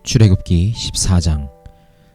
출애굽기 14장.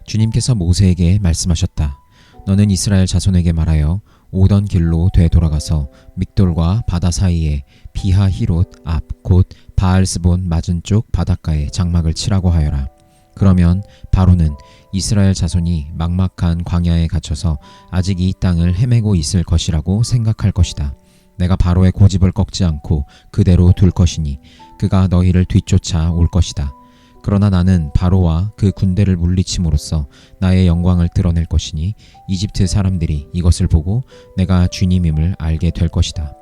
주님께서 모세에게 말씀하셨다. 너는 이스라엘 자손에게 말하여 오던 길로 되돌아가서 믹돌과 바다 사이에 비하히롯 앞 곧 바알스본 맞은쪽 바닷가에 장막을 치라고 하여라. 그러면 바로는 이스라엘 자손이 막막한 광야에 갇혀서 아직 이 땅을 헤매고 있을 것이라고 생각할 것이다. 내가 바로의 고집을 꺾지 않고 그대로 둘 것이니 그가 너희를 뒤쫓아 올 것이다. 그러나 나는 바로와 그 군대를 물리침으로써 나의 영광을 드러낼 것이니 이집트 사람들이 이것을 보고 내가 주님임을 알게 될 것이다.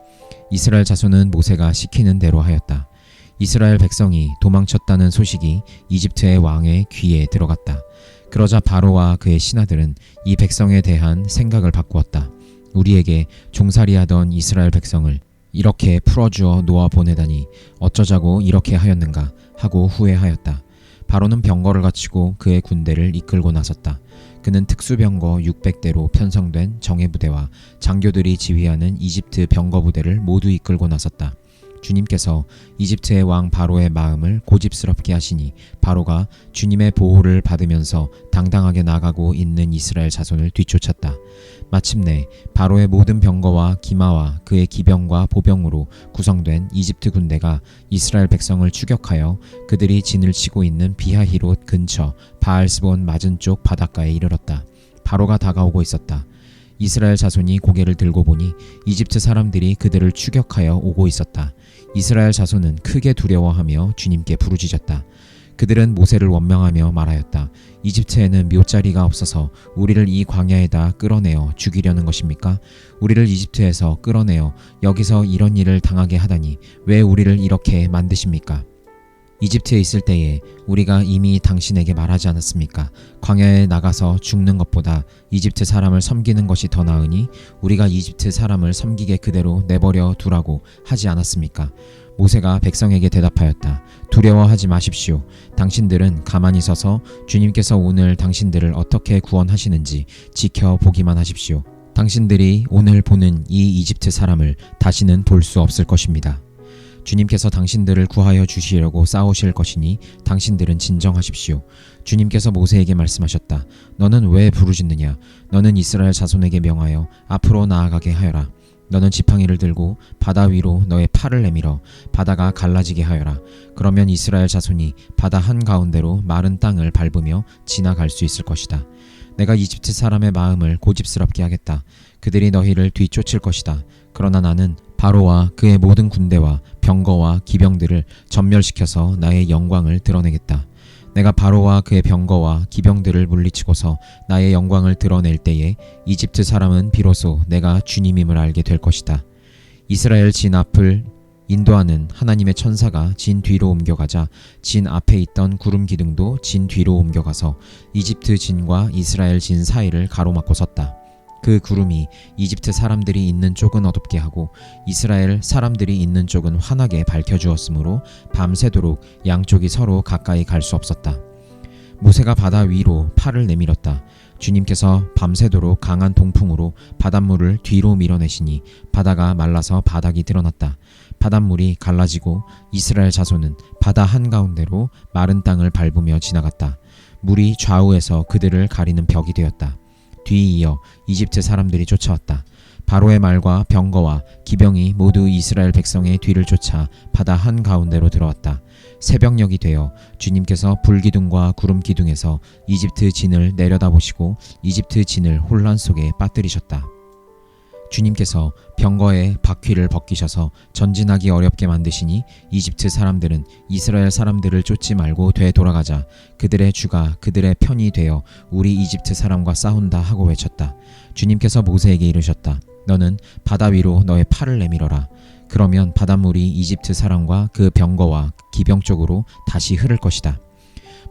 이스라엘 자손은 모세가 시키는 대로 하였다. 이스라엘 백성이 도망쳤다는 소식이 이집트의 왕의 귀에 들어갔다. 그러자 바로와 그의 신하들은 이 백성에 대한 생각을 바꾸었다. 우리에게 종살이하던 이스라엘 백성을 이렇게 풀어주어 놓아 보내다니 어쩌자고 이렇게 하였는가 하고 후회하였다. 바로는 병거를 갖추고 그의 군대를 이끌고 나섰다. 그는 특수병거 600대로 편성된 정예부대와 장교들이 지휘하는 이집트 병거부대를 모두 이끌고 나섰다. 주님께서 이집트의 왕 바로의 마음을 고집스럽게 하시니 바로가 주님의 보호를 받으면서 당당하게 나가고 있는 이스라엘 자손을 뒤쫓았다. 마침내 바로의 모든 병거와 기마와 그의 기병과 보병으로 구성된 이집트 군대가 이스라엘 백성을 추격하여 그들이 진을 치고 있는 비하히롯 근처 바알스본 맞은쪽 바닷가에 이르렀다. 바로가 다가오고 있었다. 이스라엘 자손이 고개를 들고 보니 이집트 사람들이 그들을 추격하여 오고 있었다. 이스라엘 자손은 크게 두려워하며 주님께 부르짖었다. 그들은 모세를 원망하며 말하였다. 이집트에는 묘자리가 없어서 우리를 이 광야에다 끌어내어 죽이려는 것입니까? 우리를 이집트에서 끌어내어 여기서 이런 일을 당하게 하다니 왜 우리를 이렇게 만드십니까? 이집트에 있을 때에 우리가 이미 당신에게 말하지 않았습니까? 광야에 나가서 죽는 것보다 이집트 사람을 섬기는 것이 더 나으니 우리가 이집트 사람을 섬기게 그대로 내버려 두라고 하지 않았습니까? 모세가 백성에게 대답하였다. 두려워하지 마십시오. 당신들은 가만히 서서 주님께서 오늘 당신들을 어떻게 구원하시는지 지켜보기만 하십시오. 당신들이 오늘 보는 이 이집트 사람을 다시는 볼 수 없을 것입니다. 주님께서 당신들을 구하여 주시려고 싸우실 것이니 당신들은 진정하십시오. 주님께서 모세에게 말씀하셨다. 너는 왜 부르짖느냐? 너는 이스라엘 자손에게 명하여 앞으로 나아가게 하여라. 너는 지팡이를 들고 바다 위로 너의 팔을 내밀어 바다가 갈라지게 하여라. 그러면 이스라엘 자손이 바다 한가운데로 마른 땅을 밟으며 지나갈 수 있을 것이다. 내가 이집트 사람의 마음을 고집스럽게 하겠다. 그들이 너희를 뒤쫓을 것이다. 그러나 나는 바로와 그의 모든 군대와 병거와 기병들을 전멸시켜서 나의 영광을 드러내겠다. 내가 바로와 그의 병거와 기병들을 물리치고서 나의 영광을 드러낼 때에 이집트 사람은 비로소 내가 주님임을 알게 될 것이다. 이스라엘 진 앞을 인도하는 하나님의 천사가 진 뒤로 옮겨가자 진 앞에 있던 구름 기둥도 진 뒤로 옮겨가서 이집트 진과 이스라엘 진 사이를 가로막고 섰다. 그 구름이 이집트 사람들이 있는 쪽은 어둡게 하고 이스라엘 사람들이 있는 쪽은 환하게 밝혀주었으므로 밤새도록 양쪽이 서로 가까이 갈 수 없었다. 모세가 바다 위로 팔을 내밀었다. 주님께서 밤새도록 강한 동풍으로 바닷물을 뒤로 밀어내시니 바다가 말라서 바닥이 드러났다. 바닷물이 갈라지고 이스라엘 자손은 바다 한가운데로 마른 땅을 밟으며 지나갔다. 물이 좌우에서 그들을 가리는 벽이 되었다. 뒤이어 이집트 사람들이 쫓아왔다. 바로의 말과 병거와 기병이 모두 이스라엘 백성의 뒤를 쫓아 바다 한가운데로 들어왔다. 새벽녘이 되어 주님께서 불기둥과 구름기둥에서 이집트 진을 내려다보시고 이집트 진을 혼란 속에 빠뜨리셨다. 주님께서 병거의 바퀴를 벗기셔서 전진하기 어렵게 만드시니 이집트 사람들은 이스라엘 사람들을 쫓지 말고 되돌아가자 그들의 주가 그들의 편이 되어 우리 이집트 사람과 싸운다 하고 외쳤다. 주님께서 모세에게 이르셨다. 너는 바다 위로 너의 팔을 내밀어라. 그러면 바닷물이 이집트 사람과 그 병거와 기병 쪽으로 다시 흐를 것이다.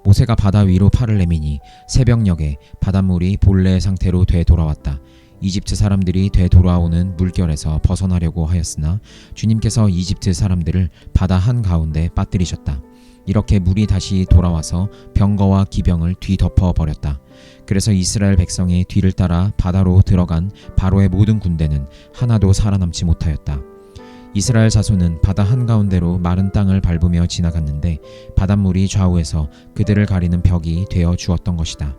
모세가 바다 위로 팔을 내미니 새벽녘에 바닷물이 본래의 상태로 되돌아왔다. 이집트 사람들이 되돌아오는 물결에서 벗어나려고 하였으나 주님께서 이집트 사람들을 바다 한가운데 빠뜨리셨다. 이렇게 물이 다시 돌아와서 병거와 기병을 뒤덮어 버렸다. 그래서 이스라엘 백성의 뒤를 따라 바다로 들어간 바로의 모든 군대는 하나도 살아남지 못하였다. 이스라엘 자손은 바다 한가운데로 마른 땅을 밟으며 지나갔는데 바닷물이 좌우에서 그들을 가리는 벽이 되어 주었던 것이다.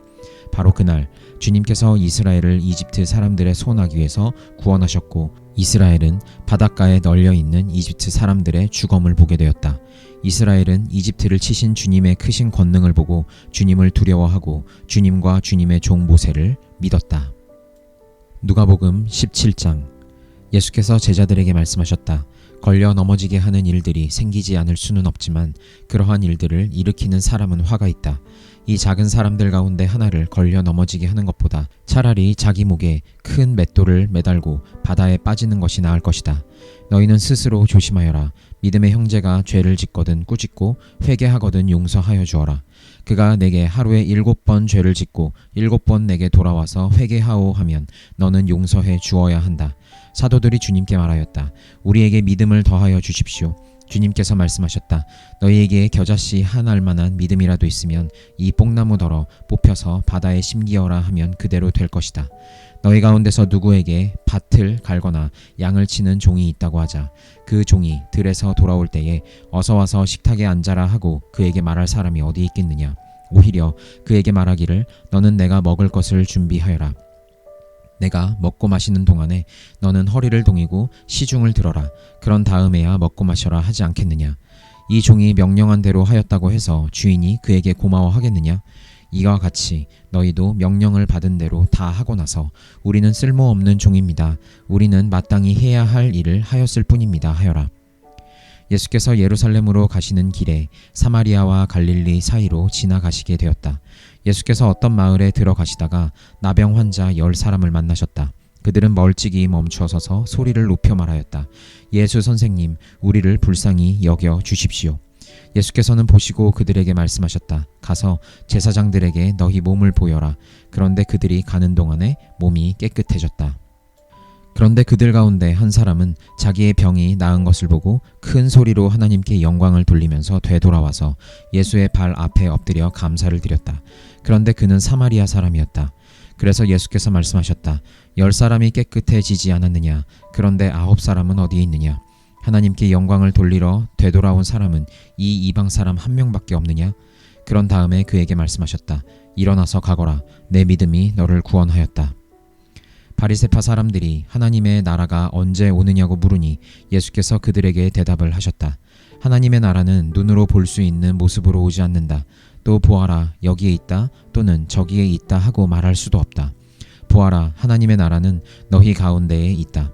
바로 그날 주님께서 이스라엘을 이집트 사람들의 손아귀에서 구원하셨고 이스라엘은 바닷가에 널려있는 이집트 사람들의 죽음을 보게 되었다. 이스라엘은 이집트를 치신 주님의 크신 권능을 보고 주님을 두려워하고 주님과 주님의 종 모세를 믿었다. 누가복음 17장. 예수께서 제자들에게 말씀하셨다. 걸려 넘어지게 하는 일들이 생기지 않을 수는 없지만 그러한 일들을 일으키는 사람은 화가 있다. 이 작은 사람들 가운데 하나를 걸려 넘어지게 하는 것보다 차라리 자기 목에 큰 맷돌을 매달고 바다에 빠지는 것이 나을 것이다. 너희는 스스로 조심하여라. 믿음의 형제가 죄를 짓거든 꾸짖고 회개하거든 용서하여 주어라. 그가 내게 하루에 7번 죄를 짓고 7번 내게 돌아와서 회개하오 하면 너는 용서해 주어야 한다. 사도들이 주님께 말하였다. 우리에게 믿음을 더하여 주십시오. 주님께서 말씀하셨다. 너희에게 겨자씨 한 알만한 믿음이라도 있으면 이 뽕나무더러 뽑혀서 바다에 심기어라 하면 그대로 될 것이다. 너희 가운데서 누구에게 밭을 갈거나 양을 치는 종이 있다고 하자. 그 종이 들에서 돌아올 때에 어서 와서 식탁에 앉아라 하고 그에게 말할 사람이 어디 있겠느냐. 오히려 그에게 말하기를 너는 내가 먹을 것을 준비하여라. 내가 먹고 마시는 동안에 너는 허리를 동이고 시중을 들어라. 그런 다음에야 먹고 마셔라 하지 않겠느냐. 이 종이 명령한 대로 하였다고 해서 주인이 그에게 고마워하겠느냐. 이와 같이 너희도 명령을 받은 대로 다 하고 나서 우리는 쓸모없는 종입니다. 우리는 마땅히 해야 할 일을 하였을 뿐입니다 하여라. 예수께서 예루살렘으로 가시는 길에 사마리아와 갈릴리 사이로 지나가시게 되었다. 예수께서 어떤 마을에 들어가시다가 나병 환자 10사람을 만나셨다. 그들은 멀찍이 멈추어 서서 소리를 높여 말하였다. 예수 선생님, 우리를 불쌍히 여겨 주십시오. 예수께서는 보시고 그들에게 말씀하셨다. 가서 제사장들에게 너희 몸을 보여라. 그런데 그들이 가는 동안에 몸이 깨끗해졌다. 그런데 그들 가운데 한 사람은 자기의 병이 나은 것을 보고 큰 소리로 하나님께 영광을 돌리면서 되돌아와서 예수의 발 앞에 엎드려 감사를 드렸다. 그런데 그는 사마리아 사람이었다. 그래서 예수께서 말씀하셨다. 10사람이 깨끗해지지 않았느냐? 그런데 9사람은 어디에 있느냐? 하나님께 영광을 돌리러 되돌아온 사람은 이 이방 사람 한 명밖에 없느냐? 그런 다음에 그에게 말씀하셨다. 일어나서 가거라. 내 믿음이 너를 구원하였다. 바리새파 사람들이 하나님의 나라가 언제 오느냐고 물으니 예수께서 그들에게 대답을 하셨다. 하나님의 나라는 눈으로 볼 수 있는 모습으로 오지 않는다. 또 보아라 여기에 있다 또는 저기에 있다 하고 말할 수도 없다. 보아라 하나님의 나라는 너희 가운데에 있다.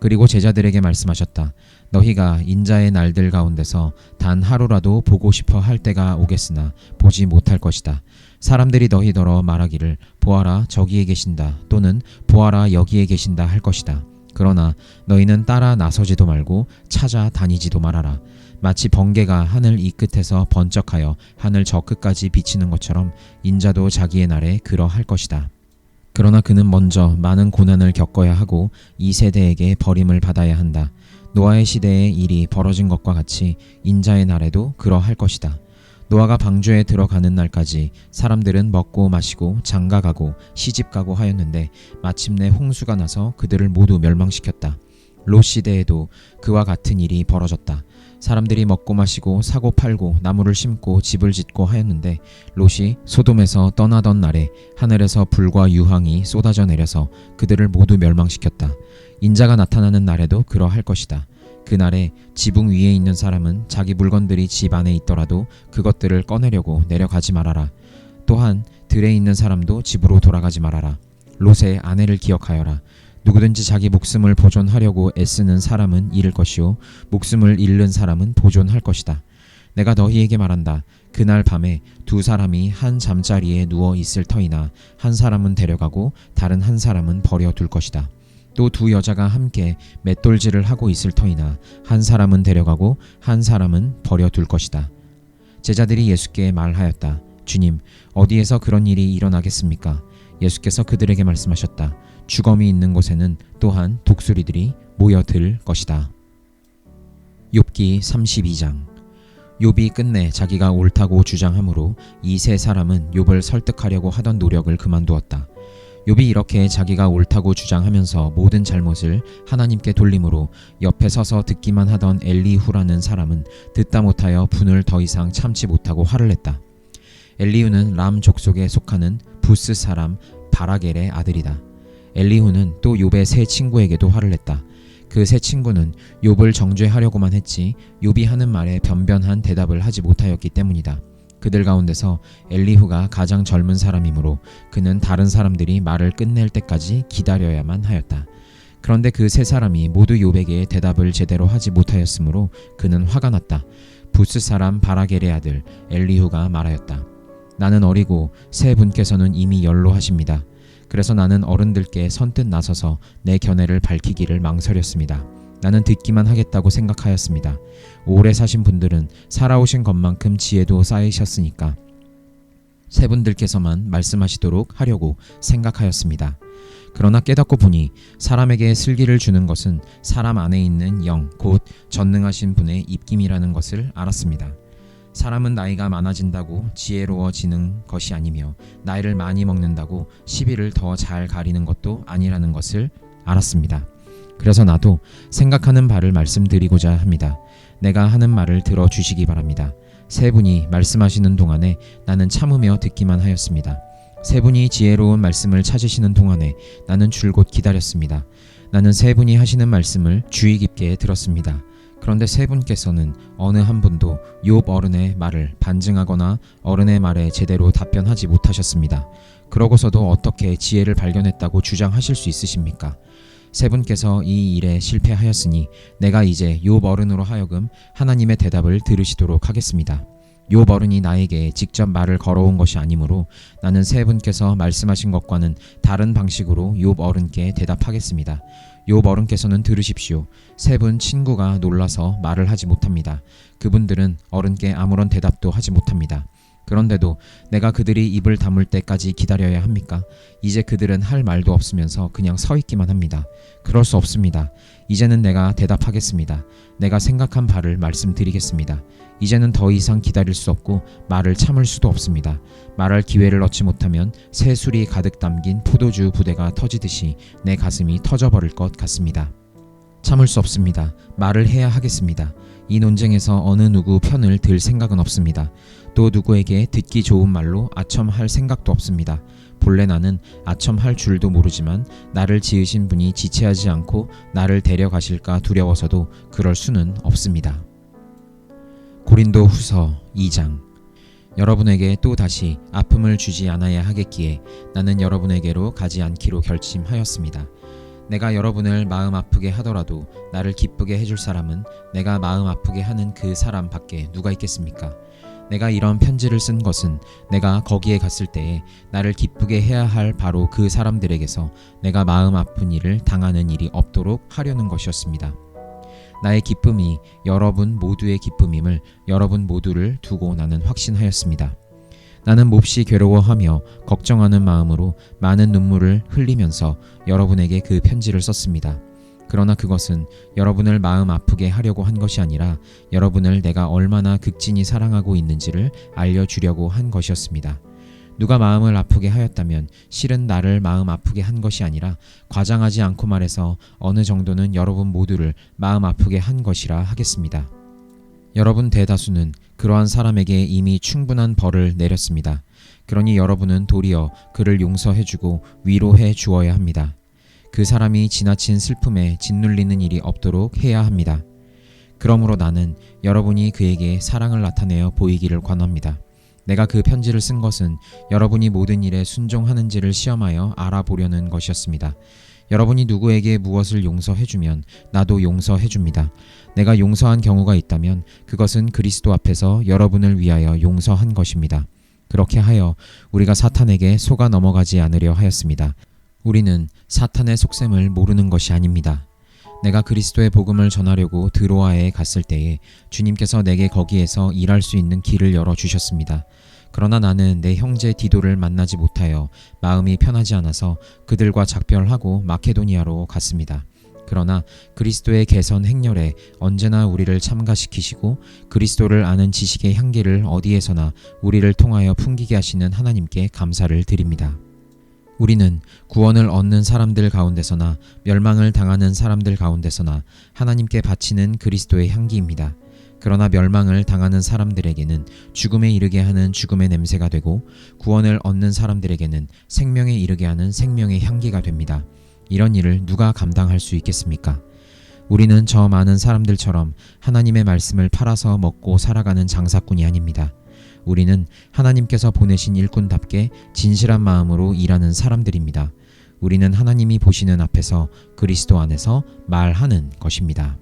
그리고 제자들에게 말씀하셨다. 너희가 인자의 날들 가운데서 단 하루라도 보고 싶어 할 때가 오겠으나 보지 못할 것이다. 사람들이 너희더러 말하기를 보아라 저기에 계신다 또는 보아라 여기에 계신다 할 것이다. 그러나 너희는 따라 나서지도 말고 찾아다니지도 말아라. 마치 번개가 하늘 이 끝에서 번쩍하여 하늘 저 끝까지 비치는 것처럼 인자도 자기의 날에 그러할 것이다. 그러나 그는 먼저 많은 고난을 겪어야 하고 이 세대에게 버림을 받아야 한다. 노아의 시대에 일이 벌어진 것과 같이 인자의 날에도 그러할 것이다. 노아가 방주에 들어가는 날까지 사람들은 먹고 마시고 장가가고 시집가고 하였는데 마침내 홍수가 나서 그들을 모두 멸망시켰다. 롯 시대에도 그와 같은 일이 벌어졌다. 사람들이 먹고 마시고 사고 팔고 나무를 심고 집을 짓고 하였는데 롯이 소돔에서 떠나던 날에 하늘에서 불과 유황이 쏟아져 내려서 그들을 모두 멸망시켰다. 인자가 나타나는 날에도 그러할 것이다. 그날에 지붕 위에 있는 사람은 자기 물건들이 집 안에 있더라도 그것들을 꺼내려고 내려가지 말아라. 또한 들에 있는 사람도 집으로 돌아가지 말아라. 롯의 아내를 기억하여라. 누구든지 자기 목숨을 보존하려고 애쓰는 사람은 잃을 것이요 목숨을 잃는 사람은 보존할 것이다. 내가 너희에게 말한다. 그날 밤에 두 사람이 한 잠자리에 누워 있을 터이나 한 사람은 데려가고 다른 한 사람은 버려둘 것이다. 또 두 여자가 함께 맷돌질을 하고 있을 터이나 한 사람은 데려가고 한 사람은 버려둘 것이다. 제자들이 예수께 말하였다. 주님, 어디에서 그런 일이 일어나겠습니까? 예수께서 그들에게 말씀하셨다. 주검이 있는 곳에는 또한 독수리들이 모여들 것이다. 욥기 32장. 욥이 끝내 자기가 옳다고 주장하므로 이 세 사람은 욥을 설득하려고 하던 노력을 그만두었다. 욥이 이렇게 자기가 옳다고 주장하면서 모든 잘못을 하나님께 돌림으로 옆에 서서 듣기만 하던 엘리후라는 사람은 듣다 못하여 분을 더 이상 참지 못하고 화를 냈다. 엘리후는 람 족속에 속하는 부스 사람 바라겔의 아들이다. 엘리후는 또 욥의 세 친구에게도 화를 냈다. 그 세 친구는 욥을 정죄하려고만 했지 욥이 하는 말에 변변한 대답을 하지 못하였기 때문이다. 그들 가운데서 엘리후가 가장 젊은 사람이므로 그는 다른 사람들이 말을 끝낼 때까지 기다려야만 하였다. 그런데 그 세 사람이 모두 욥에게 대답을 제대로 하지 못하였으므로 그는 화가 났다. 부스 사람 바라겔의 아들 엘리후가 말하였다. 나는 어리고 세 분께서는 이미 연로하십니다. 그래서 나는 어른들께 선뜻 나서서 내 견해를 밝히기를 망설였습니다. 나는 듣기만 하겠다고 생각하였습니다. 오래 사신 분들은 살아오신 것만큼 지혜도 쌓이셨으니까 세 분들께서만 말씀하시도록 하려고 생각하였습니다. 그러나 깨닫고 보니 사람에게 슬기를 주는 것은 사람 안에 있는 영, 곧 전능하신 분의 입김이라는 것을 알았습니다. 사람은 나이가 많아진다고 지혜로워지는 것이 아니며 나이를 많이 먹는다고 시비를 더 잘 가리는 것도 아니라는 것을 알았습니다. 그래서 나도 생각하는 바를 말씀드리고자 합니다. 내가 하는 말을 들어주시기 바랍니다. 세 분이 말씀하시는 동안에 나는 참으며 듣기만 하였습니다. 세 분이 지혜로운 말씀을 찾으시는 동안에 나는 줄곧 기다렸습니다. 나는 세 분이 하시는 말씀을 주의 깊게 들었습니다. 그런데 세 분께서는 어느 한 분도 욥 어른의 말을 반증하거나 어른의 말에 제대로 답변하지 못하셨습니다. 그러고서도 어떻게 지혜를 발견했다고 주장하실 수 있으십니까? 세 분께서 이 일에 실패하였으니 내가 이제 욥 어른으로 하여금 하나님의 대답을 들으시도록 하겠습니다. 욥 어른이 나에게 직접 말을 걸어온 것이 아니므로 나는 세 분께서 말씀하신 것과는 다른 방식으로 욥 어른께 대답하겠습니다. 욥 어른께서는 들으십시오. 세 분 친구가 놀라서 말을 하지 못합니다. 그분들은 어른께 아무런 대답도 하지 못합니다. 그런데도 내가 그들이 입을 다물 때까지 기다려야 합니까? 이제 그들은 할 말도 없으면서 그냥 서 있기만 합니다. 그럴 수 없습니다. 이제는 내가 대답하겠습니다. 내가 생각한 바를 말씀드리겠습니다. 이제는 더 이상 기다릴 수 없고 말을 참을 수도 없습니다. 말할 기회를 얻지 못하면 새 술이 가득 담긴 포도주 부대가 터지듯이 내 가슴이 터져버릴 것 같습니다. 참을 수 없습니다. 말을 해야 하겠습니다. 이 논쟁에서 어느 누구 편을 들 생각은 없습니다. 또 누구에게 듣기 좋은 말로 아첨할 생각도 없습니다. 본래 나는 아첨할 줄도 모르지만 나를 지으신 분이 지체하지 않고 나를 데려가실까 두려워서도 그럴 수는 없습니다. 고린도 후서 2장. 여러분에게 또 다시 아픔을 주지 않아야 하겠기에 나는 여러분에게로 가지 않기로 결심하였습니다. 내가 여러분을 마음 아프게 하더라도 나를 기쁘게 해줄 사람은 내가 마음 아프게 하는 그 사람 밖에 누가 있겠습니까? 내가 이런 편지를 쓴 것은 내가 거기에 갔을 때에 나를 기쁘게 해야 할 바로 그 사람들에게서 내가 마음 아픈 일을 당하는 일이 없도록 하려는 것이었습니다. 나의 기쁨이 여러분 모두의 기쁨임을 여러분 모두를 두고 나는 확신하였습니다. 나는 몹시 괴로워하며 걱정하는 마음으로 많은 눈물을 흘리면서 여러분에게 그 편지를 썼습니다. 그러나 그것은 여러분을 마음 아프게 하려고 한 것이 아니라 여러분을 내가 얼마나 극진히 사랑하고 있는지를 알려주려고 한 것이었습니다. 누가 마음을 아프게 하였다면 실은 나를 마음 아프게 한 것이 아니라 과장하지 않고 말해서 어느 정도는 여러분 모두를 마음 아프게 한 것이라 하겠습니다. 여러분 대다수는 그러한 사람에게 이미 충분한 벌을 내렸습니다. 그러니 여러분은 도리어 그를 용서해주고 위로해 주어야 합니다. 그 사람이 지나친 슬픔에 짓눌리는 일이 없도록 해야 합니다. 그러므로 나는 여러분이 그에게 사랑을 나타내어 보이기를 권합니다. 내가 그 편지를 쓴 것은 여러분이 모든 일에 순종하는지를 시험하여 알아보려는 것이었습니다. 여러분이 누구에게 무엇을 용서해주면 나도 용서해줍니다. 내가 용서한 경우가 있다면 그것은 그리스도 앞에서 여러분을 위하여 용서한 것입니다. 그렇게 하여 우리가 사탄에게 속아 넘어가지 않으려 하였습니다. 우리는 사탄의 속셈을 모르는 것이 아닙니다. 내가 그리스도의 복음을 전하려고 드로아에 갔을 때에 주님께서 내게 거기에서 일할 수 있는 길을 열어주셨습니다. 그러나 나는 내 형제 디도를 만나지 못하여 마음이 편하지 않아서 그들과 작별하고 마케도니아로 갔습니다. 그러나 그리스도의 개선 행렬에 언제나 우리를 참가시키시고 그리스도를 아는 지식의 향기를 어디에서나 우리를 통하여 풍기게 하시는 하나님께 감사를 드립니다. 우리는 구원을 얻는 사람들 가운데서나 멸망을 당하는 사람들 가운데서나 하나님께 바치는 그리스도의 향기입니다. 그러나 멸망을 당하는 사람들에게는 죽음에 이르게 하는 죽음의 냄새가 되고 구원을 얻는 사람들에게는 생명에 이르게 하는 생명의 향기가 됩니다. 이런 일을 누가 감당할 수 있겠습니까? 우리는 저 많은 사람들처럼 하나님의 말씀을 팔아서 먹고 살아가는 장사꾼이 아닙니다. 우리는 하나님께서 보내신 일꾼답게 진실한 마음으로 일하는 사람들입니다. 우리는 하나님이 보시는 앞에서 그리스도 안에서 말하는 것입니다.